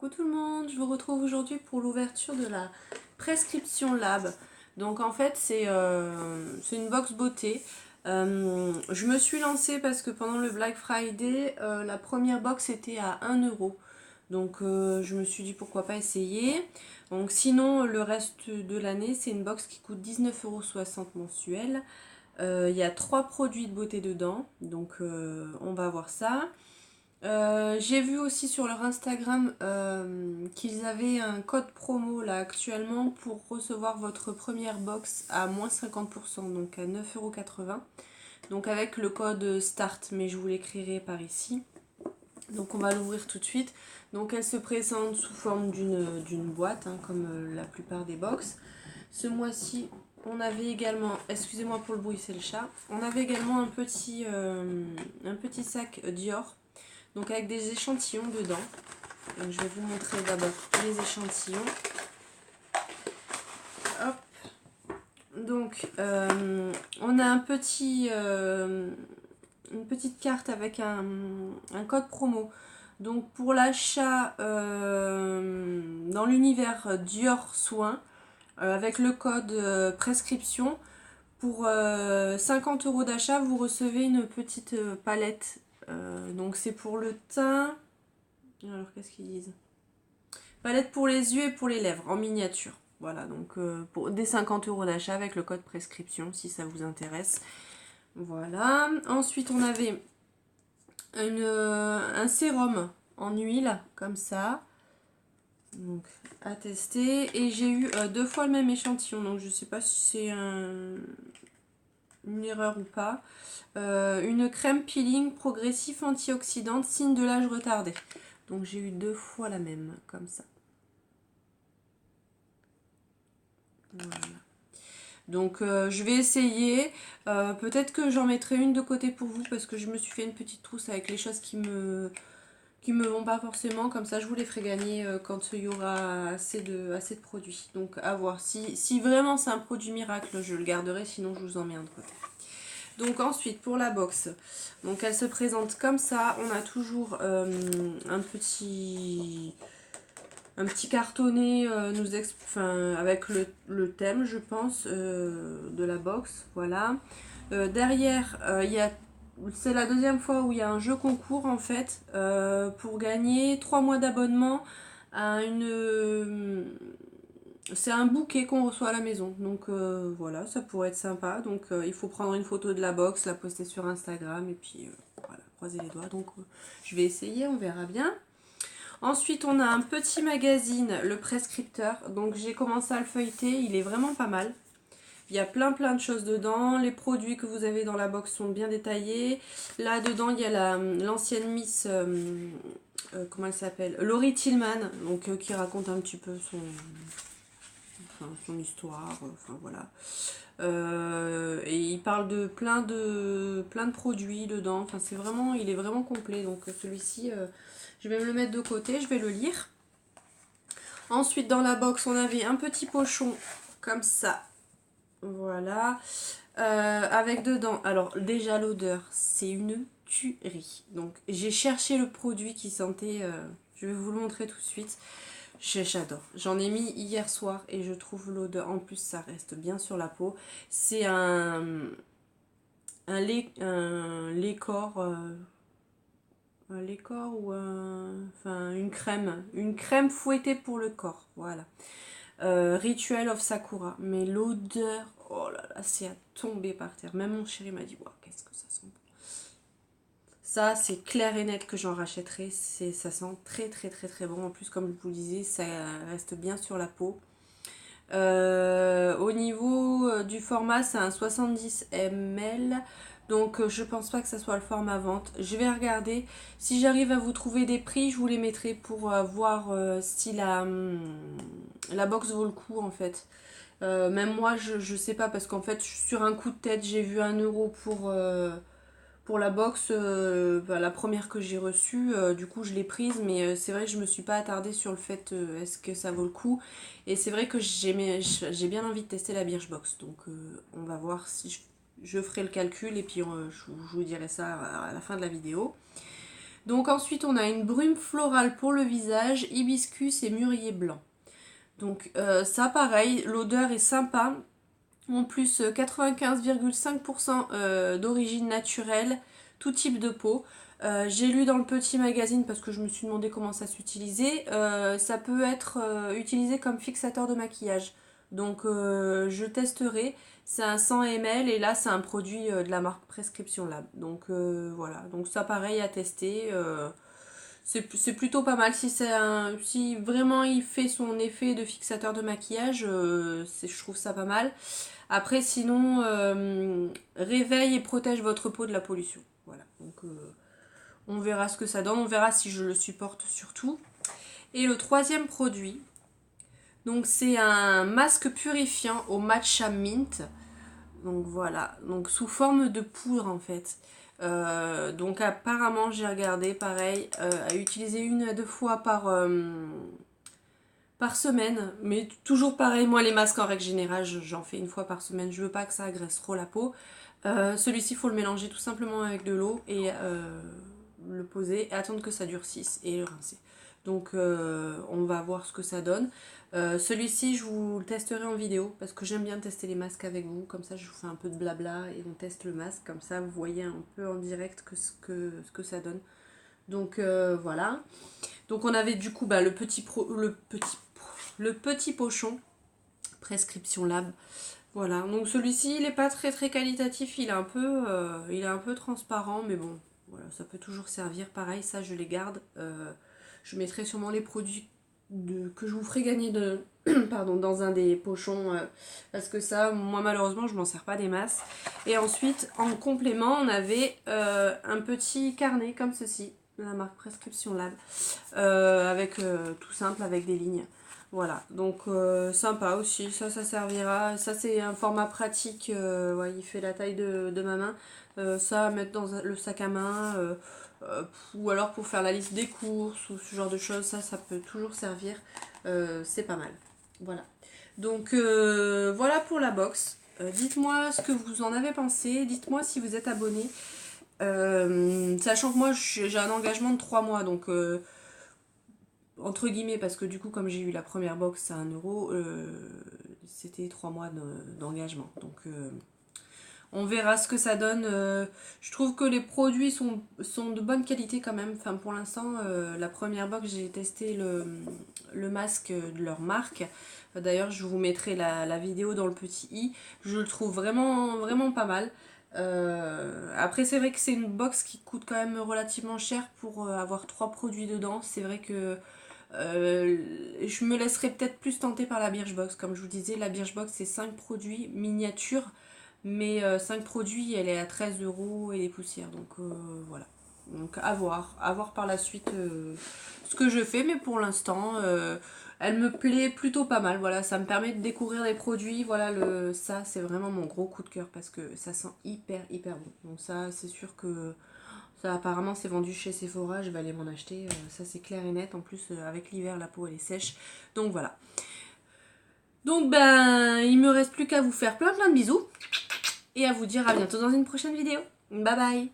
Coucou tout le monde, je vous retrouve aujourd'hui pour l'ouverture de la Prescription Lab. Donc en fait c'est une box beauté. Je me suis lancée parce que pendant le Black Friday, la première box était à 1 euro. Donc je me suis dit pourquoi pas essayer. Donc sinon le reste de l'année c'est une box qui coûte 19,60 € mensuel. Il y a 3 produits de beauté dedans, donc on va voir ça. J'ai vu aussi sur leur Instagram qu'ils avaient un code promo là actuellement pour recevoir votre première box à moins 50%, donc à 9,80 €. Donc avec le code START, mais je vous l'écrirai par ici. Donc on va l'ouvrir tout de suite. Donc elle se présente sous forme d'une boîte, hein, comme la plupart des box. Ce mois-ci, on avait également, excusez-moi pour le bruit, c'est le chat. On avait également un petit sac Dior. Donc avec des échantillons dedans. Donc je vais vous montrer d'abord les échantillons. Hop. Donc on a une petite carte avec un code promo. Donc pour l'achat dans l'univers Dior Soin, avec le code prescription, pour 50 € d'achat, vous recevez une petite palette. Donc c'est pour le teint. Alors qu'est-ce qu'ils disent? Palette pour les yeux et pour les lèvres en miniature. Voilà, donc pour des 50 € d'achat avec le code prescription si ça vous intéresse. Voilà. Ensuite, on avait un sérum en huile, comme ça. Donc, à tester. Et j'ai eu 2 fois le même échantillon. Donc, je sais pas si c'est une erreur ou pas. Une crème peeling progressif antioxydante, signe de l'âge retardé. Donc, j'ai eu 2 fois la même, comme ça. Voilà. Donc je vais essayer, peut-être que j'en mettrai une de côté pour vous parce que je me suis fait une petite trousse avec les choses qui me vont pas forcément, comme ça je vous les ferai gagner quand il y aura assez de produits. Donc à voir, si vraiment c'est un produit miracle je le garderai, sinon je vous en mets un de côté. Donc ensuite pour la box, donc elle se présente comme ça, on a toujours un petit cartonnet avec le thème, je pense, de la box. Voilà. Derrière, c'est la deuxième fois où il y a un jeu concours en fait pour gagner 3 mois d'abonnement à c'est un bouquet qu'on reçoit à la maison. Donc voilà, ça pourrait être sympa. Donc il faut prendre une photo de la box, la poster sur Instagram et puis voilà, croiser les doigts. Donc je vais essayer, on verra bien. Ensuite, on a un petit magazine, le prescripteur. Donc, j'ai commencé à le feuilleter. Il est vraiment pas mal. Il y a plein de choses dedans. Les produits que vous avez dans la box sont bien détaillés. Là, dedans, il y a l'ancienne Miss... comment elle s'appelle, Laurie Tillman. Donc, qui raconte un petit peu son histoire. Enfin, voilà. Et il parle de plein de produits dedans. Enfin, il est vraiment complet. Donc, celui-ci... je vais me le mettre de côté, je vais le lire. Ensuite, dans la box, on avait un petit pochon comme ça. Voilà. Avec dedans, alors déjà l'odeur, c'est une tuerie. Donc, j'ai cherché le produit qui sentait, je vais vous le montrer tout de suite. J'adore. J'en ai mis hier soir et je trouve l'odeur, en plus ça reste bien sur la peau. C'est un lait corps... un lait corps ou une crème fouettée pour le corps, voilà. Ritual of Sakura, mais l'odeur, oh là là, c'est à tomber par terre. Même mon chéri m'a dit, waouh, qu'est-ce que ça sent bon. Ça, c'est clair et net que j'en rachèterai. Ça sent très bon. En plus, comme je vous le disais, ça reste bien sur la peau. Au niveau du format, c'est un 70 ml. Donc je pense pas que ça soit le format vente. Je vais regarder. Si j'arrive à vous trouver des prix, je vous les mettrai pour voir si la box vaut le coup en fait. Même moi je sais pas parce qu'en fait sur un coup de tête j'ai vu 1 € pour la box, la première que j'ai reçue, du coup je l'ai prise, mais c'est vrai que je me suis pas attardée sur le fait est-ce que ça vaut le coup. Et c'est vrai que j'ai bien envie de tester la Birchbox, donc on va voir si je ferai le calcul et puis je vous dirai ça à la fin de la vidéo. Donc ensuite on a une brume florale pour le visage, hibiscus et mûrier blanc. Donc ça pareil, l'odeur est sympa. En plus 95,5% d'origine naturelle, tout type de peau. J'ai lu dans le petit magazine parce que je me suis demandé comment ça s'utilisait. Ça peut être utilisé comme fixateur de maquillage. Donc je testerai. C'est un 100 ml et là c'est un produit de la marque Prescription Lab. Donc voilà, donc ça pareil à tester. C'est plutôt pas mal si vraiment il fait son effet de fixateur de maquillage, je trouve ça pas mal. Après sinon réveille et protège votre peau de la pollution. Voilà, donc on verra ce que ça donne, on verra si je le supporte surtout. Et le troisième produit, donc c'est un masque purifiant au matcha mint. Donc voilà, donc sous forme de poudre en fait. Donc apparemment j'ai regardé pareil à utiliser 1 à 2 fois par semaine, mais toujours pareil, moi les masques en règle générale j'en fais 1 fois par semaine, je veux pas que ça agresse trop la peau. Celui-ci il faut le mélanger tout simplement avec de l'eau et le poser et attendre que ça durcisse et le rincer. Donc on va voir ce que ça donne. Celui-ci je vous le testerai en vidéo parce que j'aime bien tester les masques avec vous, comme ça je vous fais un peu de blabla et on teste le masque, comme ça vous voyez un peu en direct ce que ça donne. Donc voilà. Donc on avait du coup le petit pochon Prescription Lab. Voilà, donc celui-ci il est pas très qualitatif, il est un peu transparent, mais bon, voilà, ça peut toujours servir. Pareil, ça je les garde. Je mettrai sûrement les produits que je vous ferai gagner pardon, dans un des pochons, parce que ça, moi malheureusement, je m'en sers pas des masses. Et ensuite, en complément, on avait un petit carnet comme ceci, de la marque Prescription Lab, avec tout simple, avec des lignes. Voilà, donc sympa aussi, ça servira. Ça c'est un format pratique, ouais, il fait la taille de ma main. Ça à mettre dans le sac à main, ou alors pour faire la liste des courses ou ce genre de choses, ça peut toujours servir. C'est pas mal. Voilà. Donc voilà pour la box. Dites-moi ce que vous en avez pensé, dites-moi si vous êtes abonné. Sachant que moi j'ai un engagement de 3 mois, donc entre guillemets, parce que du coup comme j'ai eu la première box à 1 euro, c'était 3 mois d'engagement. Donc on verra ce que ça donne. Je trouve que les produits sont de bonne qualité quand même. Enfin pour l'instant, la première box j'ai testé le masque de leur marque. D'ailleurs je vous mettrai la vidéo dans le petit i. Je le trouve vraiment pas mal. Après c'est vrai que c'est une box qui coûte quand même relativement cher pour avoir 3 produits dedans. C'est vrai que je me laisserai peut-être plus tenter par la Birchbox. Comme je vous disais, la Birchbox c'est 5 produits miniatures, mais 5 produits, elle est à 13 euros et des poussières. Donc voilà. Donc à voir par la suite ce que je fais, mais pour l'instant elle me plaît plutôt pas mal. Voilà, ça me permet de découvrir des produits. Voilà, ça c'est vraiment mon gros coup de cœur parce que ça sent hyper bon. Donc ça c'est sûr que ça apparemment c'est vendu chez Sephora, je vais aller m'en acheter, ça c'est clair et net. En plus avec l'hiver la peau elle est sèche, donc voilà. Donc ben il me reste plus qu'à vous faire plein de bisous et à vous dire à bientôt dans une prochaine vidéo. Bye bye.